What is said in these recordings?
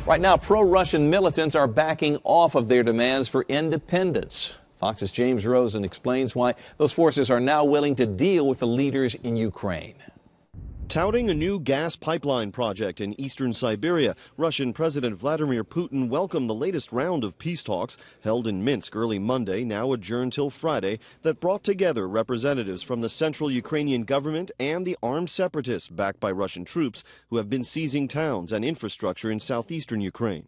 Right now, pro-Russian militants are backing off of their demands for independence. Fox's James Rosen explains why those forces are now willing to deal with the leaders in Ukraine. Touting a new gas pipeline project in eastern Siberia, Russian President Vladimir Putin welcomed the latest round of peace talks held in Minsk early Monday, now adjourned till Friday, that brought together representatives from the central Ukrainian government and the armed separatists backed by Russian troops who have been seizing towns and infrastructure in southeastern Ukraine.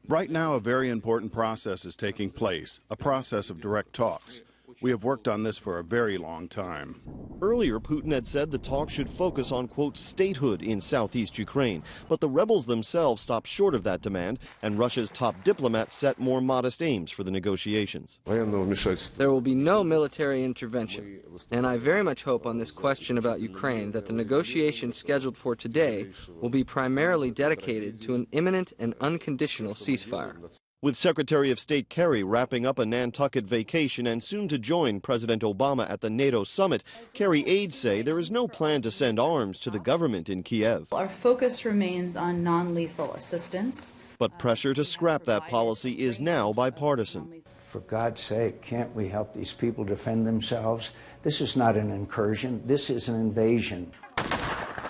Right now, a very important process is taking place, a process of direct talks. We have worked on this for a very long time. Earlier, Putin had said the talks should focus on, quote, statehood in southeast Ukraine. But the rebels themselves stopped short of that demand, and Russia's top diplomat set more modest aims for the negotiations. There will be no military intervention. And I very much hope on this question about Ukraine that the negotiations scheduled for today will be primarily dedicated to an imminent and unconditional ceasefire. With Secretary of State Kerry wrapping up a Nantucket vacation and soon to join President Obama at the NATO summit, Kerry aides say there is no plan to send arms to the government in Kiev. Our focus remains on non-lethal assistance. But pressure to scrap that policy is now bipartisan. For God's sake, can't we help these people defend themselves? This is not an incursion, this is an invasion.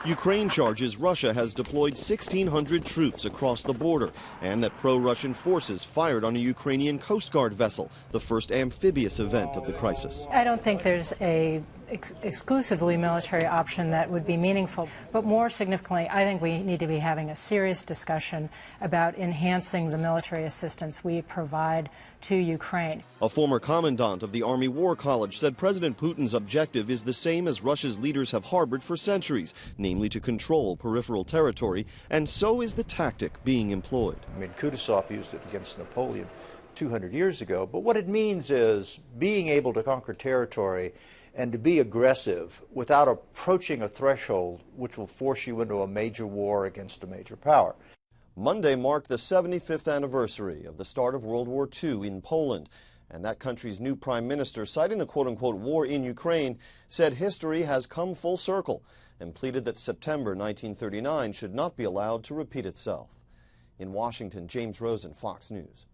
Ukraine charges Russia has deployed 1,600 troops across the border and that pro-Russian forces fired on a Ukrainian Coast Guard vessel, the first amphibious event of the crisis. I don't think there's a exclusively military option that would be meaningful. But more significantly, I think we need to be having a serious discussion about enhancing the military assistance we provide to Ukraine. A former commandant of the Army War College said President Putin's objective is the same as Russia's leaders have harbored for centuries, namely to control peripheral territory, and so is the tactic being employed. I mean, Kutuzov used it against Napoleon 200 years ago, but what it means is being able to conquer territory and to be aggressive without approaching a threshold which will force you into a major war against a major power. Monday marked the 75th anniversary of the start of World War II in Poland, and that country's new prime minister, citing the quote-unquote war in Ukraine, said history has come full circle and pleaded that September 1939 should not be allowed to repeat itself. In Washington, James Rosen, Fox News.